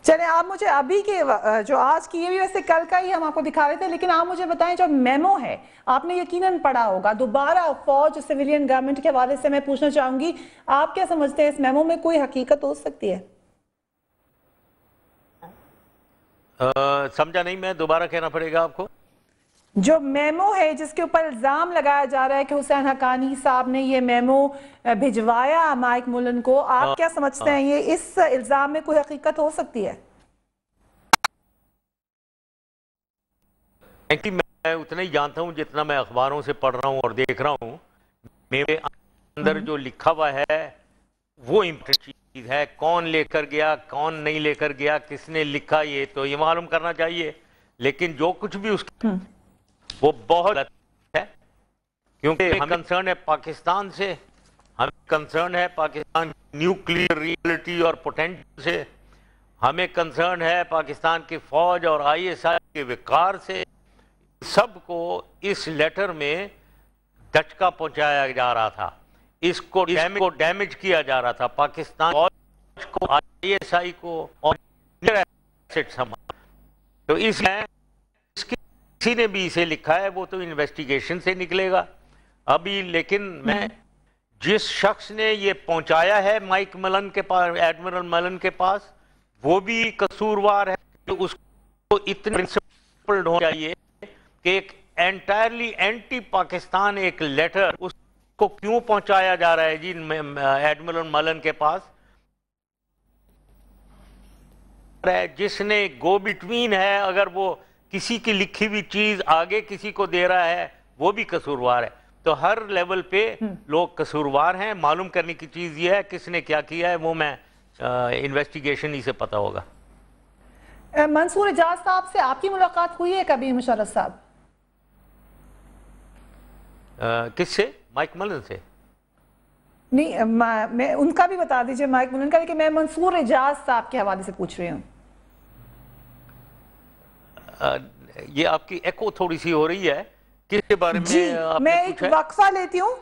چلیں آپ مجھے ابھی کے جو آج کی، یہ بھی ویسے کل کا ہی ہم آپ کو دکھا رہے تھے، لیکن آپ مجھے بتائیں جو میمو ہے آپ نے یقیناً پڑھا ہوگا، دوبارہ فوج سویلین گورنمنٹ کے حوالے سے میں پوچھنا چاہوں گی، آپ کیا سمجھتے ہیں اس میمو میں کوئی حقیقت ہو سکتی ہے؟ سمجھا نہیں میں، دوبارہ کہنا پڑے گا آپ کو۔ جو میمو ہے جس کے اوپر الزام لگایا جا رہا ہے کہ حسین حقانی صاحب نے یہ میمو بھجوایا مائک ملن کو، آپ کیا سمجھتے ہیں یہ اس الزام میں کوئی حقیقت ہو سکتی ہے؟ میں اتنا ہی جانتا ہوں جتنا میں اخباروں سے پڑھ رہا ہوں اور دیکھ رہا ہوں۔ میرے اندر جو لکھا ہوا ہے وہ امپورٹنٹ چیز ہے، کون لے کر گیا، کون نہیں لے کر گیا، کس نے لکھا، یہ تو یہ معلوم کرنا چاہیے، لیکن جو کچھ بھی اس کا وہ بہت غلط ہے، کیونکہ ہم کنسرن ہے پاکستان سے، ہم کنسرن ہے پاکستان نیوکلیئر ریئلٹی اور پوٹینشل سے، ہمیں کنسرن ہے پاکستان کی فوج اور آئی ایس آئی کے وقار سے۔ سب کو اس لیٹر میں دھچکا پہنچایا جا رہا تھا، اس کو ڈیمیج کیا جا رہا تھا، پاکستان فوج کو، آئی ایس آئی کو اور تو اس میں کسی نے بھی اسے لکھا ہے وہ تو انویسٹیگیشن سے نکلے گا ابھی، لیکن میں جس شخص نے یہ پہنچایا ہے مائک ملن کے پاس، ایڈمرل ملن کے پاس، وہ بھی قصوروار ہے، تو اس کو اتنے پرنسپلڈ ہونا چاہیے کہ ایک انٹائرلی اینٹی پاکستان ایک لیٹر اس کو کیوں پہنچایا جا رہا ہے جی ایڈمرل ملن کے پاس، جس نے گو بٹوین ہے، اگر وہ کسی کی لکھی ہوئی چیز آگے کسی کو دے رہا ہے وہ بھی قصوروار ہے۔ تو ہر لیول پہ لوگ قصوروار ہیں، معلوم کرنے کی چیز یہ ہے کس نے کیا کیا ہے، وہ میں انویسٹیگیشن ہی سے پتہ ہوگا۔ منصور اعجاز صاحب سے آپ کی ملاقات ہوئی ہے کبھی مشرف صاحب؟ کس سے؟ مائک ملن سے؟ نہیں، میں ان کا بھی بتا دیجئے مائک ملن کا، لیکن میں منصور اعجاز صاحب کے حوالے سے پوچھ رہی ہوں۔ یہ آپ کی ایکو تھوڑی سی ہو رہی ہے، کس کے بارے میں آپ نے میں پوچھا ایک ہے؟ وقفہ لیتی ہوں،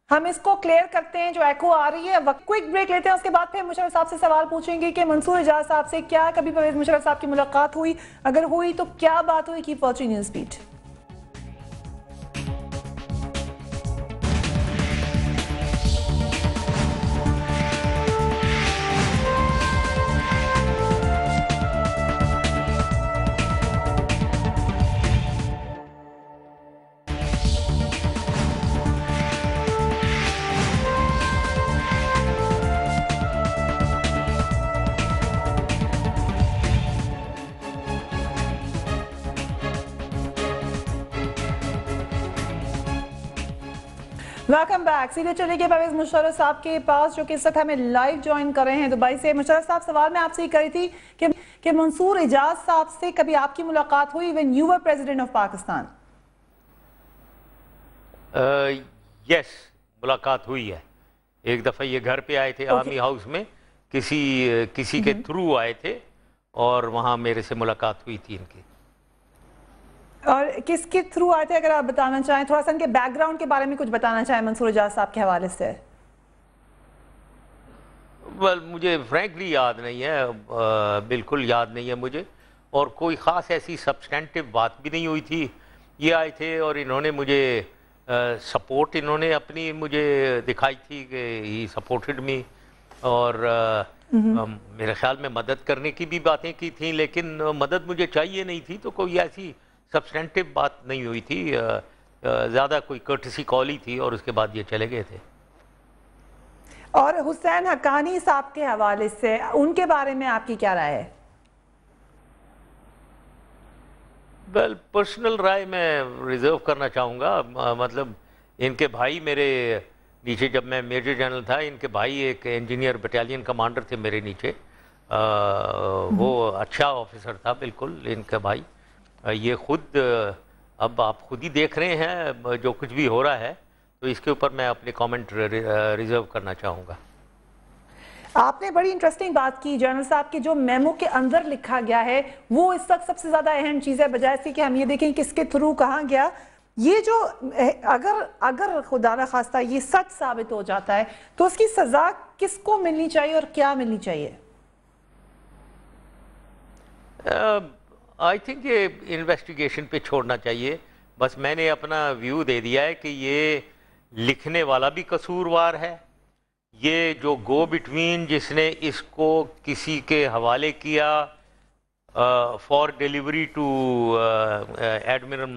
ہم اس کو کلیئر کرتے ہیں جو ایکو آ رہی ہے، کوئک بریک لیتے ہیں، اس کے بعد پھر مشرف صاحب سے سوال پوچھیں گے کہ منصور اعجاز صاحب سے کیا کبھی پرویز مشرف صاحب کی ملاقات ہوئی، اگر ہوئی تو کیا بات ہوئی؟ Keep watching news beat. Welcome back, سیدھے چلے گئے پرویز مشرف صاحب کے پاس جو کہ اس وقت ہمیں لائیو جوائن کر رہے ہیں دبئی سے۔ مشرف صاحب سوال میں آپ سے یہ کری تھی کہ منصور اعجاز صاحب سے کبھی آپ کی ملاقات ہوئی when you were president of Pakistan? یس، ملاقات ہوئی ہے، ایک دفعہ یہ گھر پہ آئے تھے آرمی ہاؤس میں، کسی کے تھرو آئے تھے اور وہاں میرے سے ملاقات ہوئی تھی ان کی۔ اور کس کے تھرو آئے تھے اگر آپ بتانا چاہیں، تھوڑا سا ان کے بیک گراؤنڈ کے بارے میں کچھ بتانا چاہیں منصور اعجاز صاحب کے حوالے سے؟ مجھے فرینکلی یاد نہیں ہے، بالکل یاد نہیں ہے مجھے، اور کوئی خاص ایسی سبسٹینٹیو بات بھی نہیں ہوئی تھی۔ یہ آئے تھے اور انہوں نے مجھے سپورٹ انہوں نے اپنی مجھے دکھائی تھی کہ ہی سپورٹڈ می، اور میرے خیال میں مدد کرنے کی بھی باتیں کی تھیں، لیکن مدد مجھے چاہیے نہیں تھی، تو کوئی ایسی سبسٹینٹیو بات نہیں ہوئی تھی، زیادہ کوئی کرٹسی کال ہی تھی اور اس کے بعد یہ چلے گئے تھے۔ اور حسین حقانی صاحب کے حوالے سے ان کے بارے میں آپ کی کیا رائے ہے؟ پرسنل رائے میں ریزرو کرنا چاہوں گا، مطلب ان کے بھائی میرے نیچے، جب میں میجر جنرل تھا، ان کے بھائی ایک انجینئر بٹالین کمانڈر تھے میرے نیچے، وہ اچھا آفیسر تھا بالکل ان کا بھائی۔ یہ خود اب آپ خود ہی دیکھ رہے ہیں جو کچھ بھی ہو رہا ہے، تو اس کے اوپر میں اپنے کامنٹ ریزرو کرنا چاہوں گا۔ آپ نے بڑی انٹرسٹنگ بات کی جنرل صاحب کی، جو میمو کے اندر لکھا گیا ہے وہ اس وقت سب سے زیادہ اہم چیز ہے، بجائے اس کہ ہم یہ دیکھیں کس کے تھرو کہاں گیا۔ یہ جو اگر خدا نہ خواستہ یہ سچ ثابت ہو جاتا ہے تو اس کی سزا کس کو ملنی چاہیے اور کیا ملنی چاہیے؟ آئی تھنک یہ انویسٹیگیشن پہ چھوڑنا چاہیے. بس میں نے اپنا ویو دے دیا ہے کہ یہ لکھنے والا بھی قصوروار ہے, یہ جو گو بٹوین جس نے اس کو کسی کے حوالے کیا فار ڈیلیوری ٹو ایڈمرل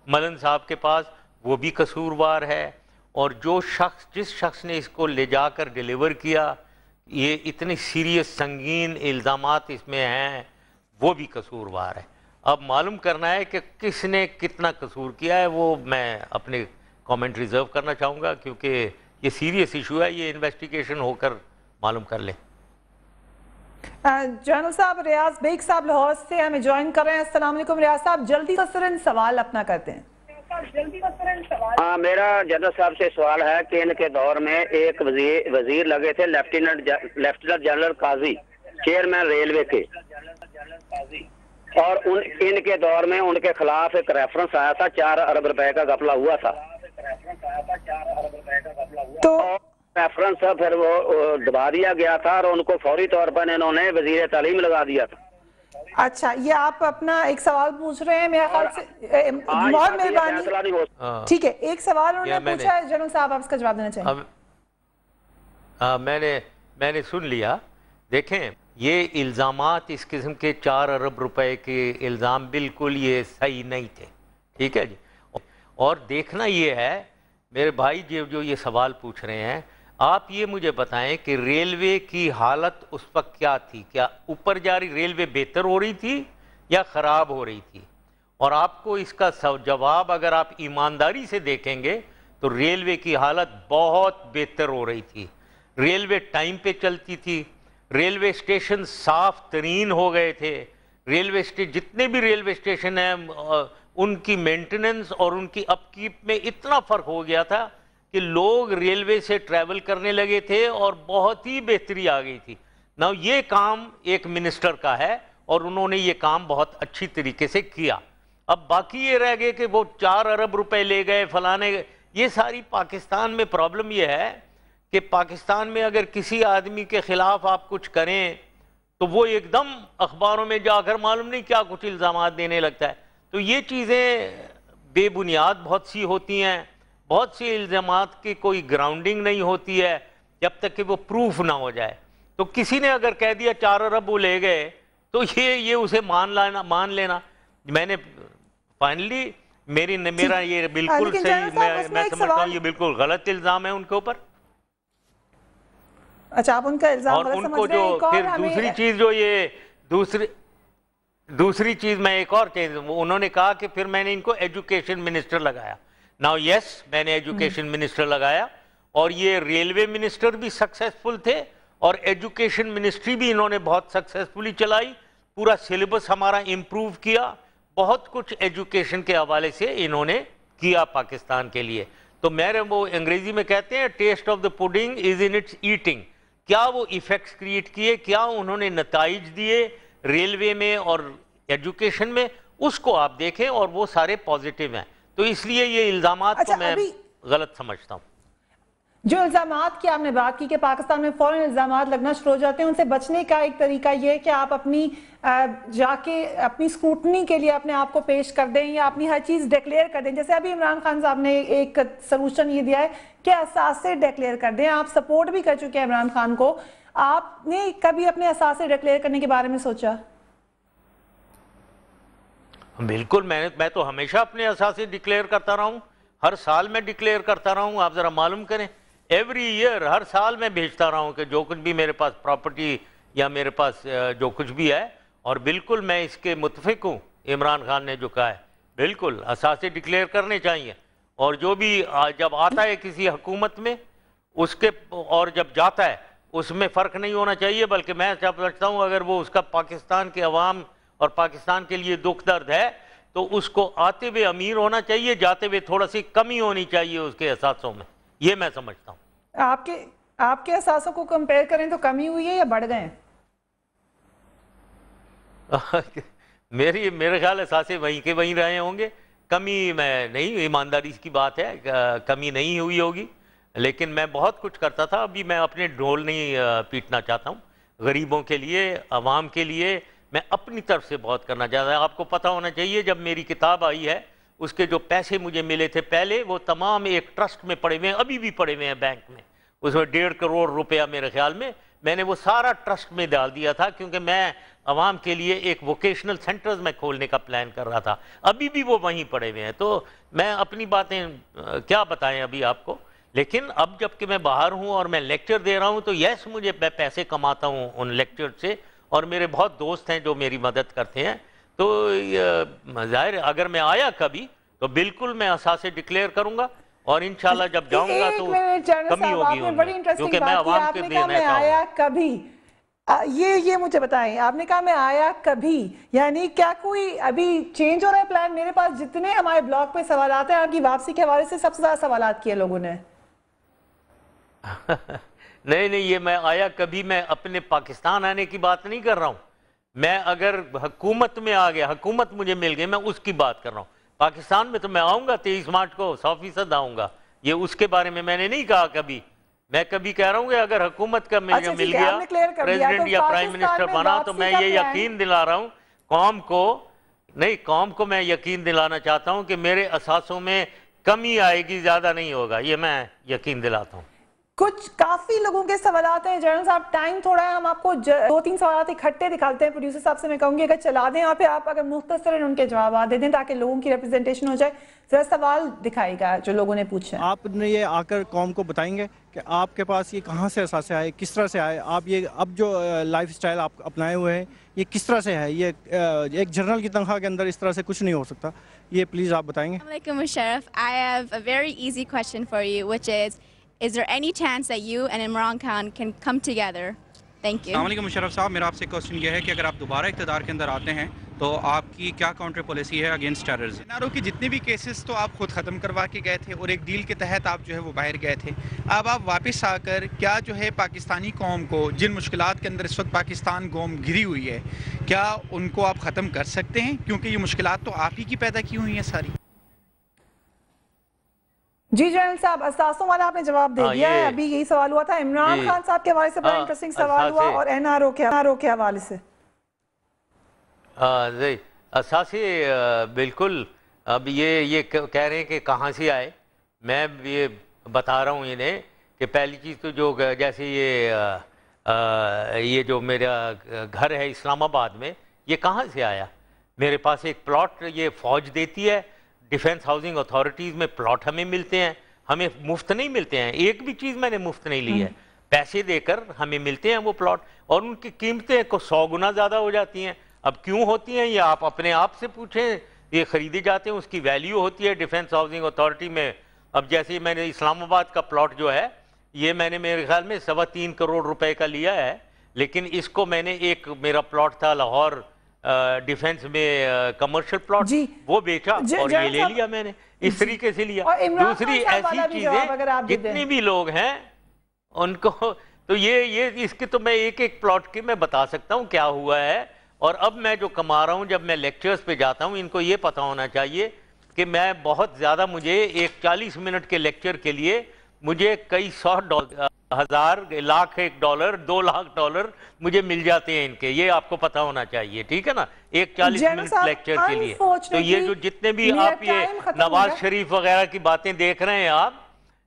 ملن صاحب کے پاس, وہ بھی قصوروار ہے, اور جو جس شخص نے اس کو لے جا کر ڈیلیور کیا, یہ اتنے سیریس سنگین الزامات اس میں ہیں, وہ بھی قصوروار ہے. اب معلوم کرنا ہے کہ کس نے کتنا قصور کیا ہے, وہ میں اپنے کامنٹ ریزرو کرنا چاہوں گا, کیونکہ یہ سیریس ایشو ہے, یہ انویسٹیگیشن ہو کر معلوم کر لیں. جنرل صاحب ریاض بیگ صاحب لاہور سے ہمیں جوائن کر رہے ہیں. السلام علیکم ریاض صاحب, جلدی فصرن سوال اپنا کرتے ہیں. ہاں, میرا جنرل صاحب سے سوال ہے کہ ان کے دور میں ایک وزیر لگے تھے لیفٹیننٹ جنرل قاضی, چیئرمین ریلوے کے, اور ان کے دور میں ان کے خلاف ایک ریفرنس آیا تھا, 4 ارب روپے کا گھپلہ ہوا تھا. تو ریفرنس پھر وہ دبا دیا گیا تھا اور ان کو فوری طور پر انہوں نے وزیر تعلیم لگا دیا تھا. اچھا, یہ آپ اپنا ایک سوال پوچھ رہے ہیں, میرا خیال سے بہت مہربانی. ٹھیک ہے, ایک سوال انہوں نے پوچھا ہے جنرل صاحب, آپ اس کا جواب دینا چاہیں. میں نے سن لیا. دیکھیں, یہ الزامات اس قسم کے 4 ارب روپے کے الزام بالکل یہ صحیح نہیں تھے. ٹھیک ہے جی, اور دیکھنا یہ ہے میرے بھائی جو یہ سوال پوچھ رہے ہیں, آپ یہ مجھے بتائیں کہ ریلوے کی حالت اس وقت کیا تھی؟ کیا اوپر جاری ریلوے بہتر ہو رہی تھی یا خراب ہو رہی تھی؟ اور آپ کو اس کا جواب اگر آپ ایمانداری سے دیکھیں گے تو ریلوے کی حالت بہت بہتر ہو رہی تھی. ریلوے ٹائم پہ چلتی تھی, ریلوے اسٹیشن صاف ترین ہو گئے تھے, جتنے بھی ریلوے اسٹیشن ہیں ان کی مینٹیننس اور ان کی اپ کیپ میں اتنا فرق ہو گیا تھا کہ لوگ ریلوے سے ٹریول کرنے لگے تھے اور بہت ہی بہتری آ گئی تھی. نا یہ کام ایک منسٹر کا ہے اور انہوں نے یہ کام بہت اچھی طریقے سے کیا. اب باقی یہ رہ گئے کہ وہ 4 ارب روپے لے گئے فلانے, یہ ساری پاکستان میں پرابلم یہ ہے کہ پاکستان میں اگر کسی آدمی کے خلاف آپ کچھ کریں تو وہ ایک دم اخباروں میں جا کر معلوم نہیں کیا کچھ الزامات دینے لگتا ہے. تو یہ چیزیں بے بنیاد بہت سی ہوتی ہیں, بہت سی الزامات کی کوئی گراؤنڈنگ نہیں ہوتی ہے جب تک کہ وہ پروف نہ ہو جائے. تو کسی نے اگر کہہ دیا 4 ارب وہ لے گئے تو یہ اسے مان لینا. میں نے فائنلی میرا یہ بالکل صحیح, میں سمجھتا ہوں یہ بالکل غلط الزام ہے ان کے اوپر. اچھا, آپ ان کا الزام غلط سمجھ رہے ہیں. پھر دوسری چیز جو یہ دوسری چیز میں ایک اور چیز, انہوں نے کہا کہ پھر میں نے ان کو ایجوکیشن منسٹر لگایا. ناؤ یس, میں نے ایجوکیشن منسٹر لگایا اور یہ ریلوے منسٹر بھی سکسیسفل تھے اور ایجوکیشن منسٹری بھی انہوں نے بہت سکسیسفلی چلائی. پورا سلیبس ہمارا امپروو کیا, بہت کچھ ایجوکیشن کے حوالے سے انہوں نے کیا پاکستان کے لیے. تو میرے وہ انگریزی میں کہتے ہیں test of the putting is in its eating. کیا وہ ایفیکٹس کریٹ کیے, کیا انہوں نے نتائج دیے ریلوے میں اور ایجوکیشن میں, اس کو آپ دیکھیں اور وہ سارے پازیٹیو ہیں. تو اس لیے یہ الزامات کو میں غلط سمجھتا ہوں. جو الزامات کی آپ نے بات کی کہ پاکستان میں فوراً الزامات لگنا شروع ہو جاتے ہیں, ان سے بچنے کا ایک طریقہ یہ ہے کہ آپ اپنی جا کے اپنی اسکروٹنی کے لیے اپنے آپ کو پیش کر دیں یا اپنی ہر چیز ڈیکلیئر کر دیں. جیسے ابھی عمران خان صاحب نے ایک سلوشن یہ دیا ہے کہ اثاثے ڈیکلیئر کر دیں. آپ سپورٹ بھی کر چکے ہیں عمران خان کو, آپ نے کبھی اپنے اثاثے ڈیکلیئر کرنے کے بارے میں سوچا؟ بالکل, میں تو ہمیشہ اپنے اثاثے ڈکلیئر کرتا رہا ہوں, ہر سال میں ڈکلیئر کرتا رہا ہوں. آپ ذرا معلوم کریں, ایوری ایئر ہر سال میں بھیجتا رہا ہوں کہ جو کچھ بھی میرے پاس پراپرٹی یا میرے پاس جو کچھ بھی ہے. اور بالکل میں اس کے متفق ہوں عمران خان نے جو کہا ہے, بالکل اثاثے ڈکلیئر کرنے چاہیے. اور جو بھی جب آتا ہے کسی حکومت میں اس کے اور جب جاتا ہے اس میں فرق نہیں ہونا چاہیے, بلکہ میں سمجھتا ہوں اگر وہ اس کا پاکستان کے عوام اور پاکستان کے لیے دکھ درد ہے تو اس کو آتے ہوئے امیر ہونا چاہیے, جاتے ہوئے تھوڑا سی کمی ہونی چاہیے اس کے اثاثوں میں. یہ میں سمجھتا ہوں. آپ کے اثاثوں کو کمپیئر کریں تو کمی ہوئی ہے یا بڑھ گئے ہیں؟ میرے خیال اثاثے وہیں کے وہیں رہے ہوں گے, کمی میں نہیں, ایمانداری کی بات ہے, کمی نہیں ہوئی ہوگی. لیکن میں بہت کچھ کرتا تھا, ابھی میں اپنے ڈھول نہیں پیٹنا چاہتا ہوں. غریبوں کے لیے, عوام کے لیے میں اپنی طرف سے بہت کرنا چاہتا ہوں. آپ کو پتہ ہونا چاہیے جب میری کتاب آئی ہے اس کے جو پیسے مجھے ملے تھے پہلے وہ تمام ایک ٹرسٹ میں پڑے ہوئے ہیں, ابھی بھی پڑے ہوئے ہیں بینک میں, اس میں 1.5 کروڑ روپیہ میرے خیال میں نے وہ سارا ٹرسٹ میں ڈال دیا تھا, کیونکہ میں عوام کے لیے ایک ووکیشنل سینٹرز میں کھولنے کا پلان کر رہا تھا. ابھی بھی وہ وہیں پڑے ہوئے ہیں. تو میں اپنی باتیں کیا بتائیں ابھی آپ کو, لیکن اب جب کہ میں باہر ہوں اور میں لیکچر دے رہا ہوں تو یس مجھے پیسے کماتا ہوں ان لیکچر سے, اور میرے بہت دوست ہیں جو میری مدد کرتے ہیں. تو ظاہر ہے اگر میں آیا کبھی تو بالکل میں اثاثے ڈکلیئر کروں گا, اور انشاءاللہ جب جاؤں گا تو کمی ہوگی ان میں, کیونکہ میں عوام کے دینا چاہوں گا. یہ مجھے بتائیں, آپ نے کہا میں آیا کبھی, یعنی کیا کوئی ابھی چینج ہو رہا ہے پلان؟ میرے پاس جتنے ہمارے بلاگ پہ سوالات ہیں آپ کی واپسی کے حوالے سے سب سے زیادہ سوالات کیے لوگوں نے. نہیں یہ میں آیا کبھی, میں اپنے پاکستان آنے کی بات نہیں کر رہا ہوں. میں اگر حکومت میں آ گیا, حکومت مجھے مل گئی, میں اس کی بات کر رہا ہوں. پاکستان میں تو میں آؤں گا 23 مارچ کو 100% آؤں گا, یہ اس کے بارے میں نے نہیں کہا کبھی. میں کبھی کہہ رہا ہوں کہ اگر حکومت کا مل گیا, پریزیڈنٹ یا پرائم منسٹر بنا, تو میں یہ یقین دلا رہا ہوں قوم کو میں یقین دلانا چاہتا ہوں کہ میرے اثاثوں میں کمی آئے گی, زیادہ نہیں ہوگا, یہ میں یقین دلاتا ہوں. کچھ کافی لوگوں کے سوالات ہیں جنرل صاحب, ٹائم تھوڑا ہے, ہم آپ کو 2-3 سوالات اکٹھے دکھاتے ہیں. پروڈیوسر صاحب سے میں کہوں گی اگر چلا دیں یہاں پہ, آپ اگر مختصراً ان کے جوابات دے دیں تاکہ لوگوں کی ریپرزنٹیشن ہو جائے. ذرا سوال دکھائے گا جو لوگوں نے پوچھے. آپ نے یہ آ کر قوم کو بتائیں گے کہ آپ کے پاس یہ کہاں سے اثاثے آئے, کس طرح سے آئے, آپ یہ اب جو لائف اسٹائل آپ اپنائے ہوئے ہیں یہ کس طرح سے ہے؟ یہ ایک جنرل کی تنخواہ کے اندر اس طرح سے کچھ نہیں ہو سکتا, یہ پلیز آپ بتائیں گے. السلام علیکم Musharraf, I have a very easy question for you, which is there any chance that you and Imran Khan can come together? Thank you. السلام علیکم مشرف صاحب, میرا آپ سے کوشچن یہ ہے کہ اگر آپ دوبارہ اقتدار کے اندر آتے ہیں تو آپ کی کیا کاؤنٹر پالیسی ہے اگینسٹ ٹیررزم؟ NRO کی جتنے بھی کیسز تو آپ خود ختم کروا کے گئے تھے اور ایک ڈیل کے تحت آپ جو ہے وہ باہر گئے تھے. اب آپ واپس آ کر کیا جو ہے پاکستانی قوم کو جن مشکلات کے اندر اس وقت پاکستان قوم گھری ہوئی ہے, کیا ان کو آپ ختم کر سکتے ہیں؟ کیونکہ یہ مشکلات تو آپ ہی کی پیدا کی ہوئی ہیں ساری. جی جنرل صاحب, اثاثوں والا آپ نے جواب دے دیا ہے. ابھی یہی سوال ہوا تھا عمران خان صاحب کے حوالے سے, بڑا انٹرسٹنگ سوال ہوا, اور NRO کے حوالے سے. اثاثے بالکل, اب یہ کہہ رہے ہیں کہ کہاں سے آئے. میں یہ بتا رہا ہوں انہیں کہ پہلی چیز تو جو جیسے یہ جو میرا گھر ہے اسلام آباد میں, یہ کہاں سے آیا؟ میرے پاس ایک پلاٹ یہ فوج دیتی ہے, ڈیفنس ہاؤسنگ اتھارٹیز میں پلاٹ ہمیں ملتے ہیں, ہمیں مفت نہیں ملتے ہیں. ایک بھی چیز میں نے مفت نہیں لی ہے, پیسے دے کر ہمیں ملتے ہیں وہ پلاٹ, اور ان کی قیمتیں کو 100 گنا زیادہ ہو جاتی ہیں. اب کیوں ہوتی ہیں یہ آپ اپنے آپ سے پوچھیں. یہ خریدے جاتے ہیں, اس کی ویلیو ہوتی ہے ڈیفنس ہاؤسنگ اتھارٹی میں. اب جیسے میں نے اسلام آباد کا پلاٹ جو ہے یہ میں نے میرے خیال میں 3.25 کروڑ روپے کا لیا ہے, لیکن اس کو میں نے ایک میرا پلاٹ تھا لاہور ڈیفنس میں کمرشل پلاٹ, وہ بیچا اور یہ لے لیا میں نے, اس طریقے سے لیا. دوسری ایسی چیزیں جتنی بھی لوگ ہیں ان کو تو یہ اس کے تو میں ایک پلاٹ کی میں بتا سکتا ہوں کیا ہوا ہے. اور اب میں جو کما رہا ہوں, جب میں لیکچرز پہ جاتا ہوں, ان کو یہ پتہ ہونا چاہیے کہ میں بہت زیادہ, مجھے ایک 40 منٹ کے لیکچر کے لیے مجھے کئی $100 ہزار لاکھ $1 $2 لاکھ مجھے مل جاتے ہیں ان کے, یہ آپ کو پتہ ہونا چاہیے, ٹھیک ہے نا, ایک 40 منٹ لیکچر کے لیے. تو یہ جو جتنے بھی آپ یہ نواز شریف وغیرہ کی باتیں دیکھ رہے ہیں, آپ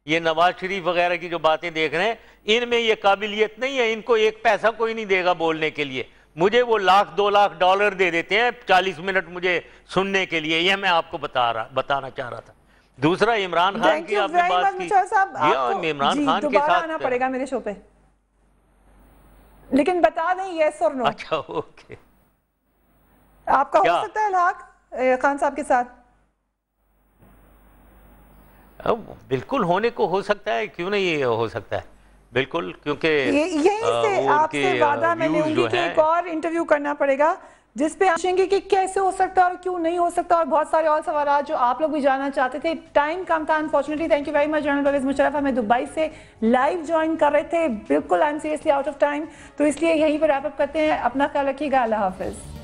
یہ نواز شریف وغیرہ کی جو باتیں دیکھ رہے ہیں, ان میں یہ قابلیت نہیں ہے, ان کو ایک پیسہ کوئی نہیں دے گا بولنے کے لیے. مجھے وہ $1 لاکھ $2 لاکھ دے دیتے ہیں 40 منٹ مجھے سننے کے لیے. یہ میں آپ کو بتانا چاہ رہا تھا. دوسرا عمران خان کی آپ نے بات کی, یہ عمران خان کے ساتھ آنا پڑے گا میرے شو پہ, لیکن بتا دیں یس اور نو. اچھا اوکے, آپ کا ہو سکتا ہے الحاق خان صاحب کے ساتھ؟ بالکل ہونے کو ہو سکتا ہے, کیوں نہیں یہ ہو سکتا ہے, بالکل, کیونکہ یہیں سے آپ سے وعدہ میں لوں گی کہ ایک اور انٹرویو کرنا پڑے گا جس پہ پوچھیں گے کہ کیسے ہو سکتا ہے اور کیوں نہیں ہو سکتا, اور بہت سارے اور سوالات جو آپ لوگ بھی جاننا چاہتے تھے. ٹائم کم تھا unfortunately. Thank you very much general Pervez Musharraf, ہمیں دبئی سے لائیو جوائن کر رہے تھے, بالکل I am seriously out of time, تو اس لیے یہیں پر ریپ اپ کرتے ہیں. اپنا خیال رکھیے گا, اللہ حافظ.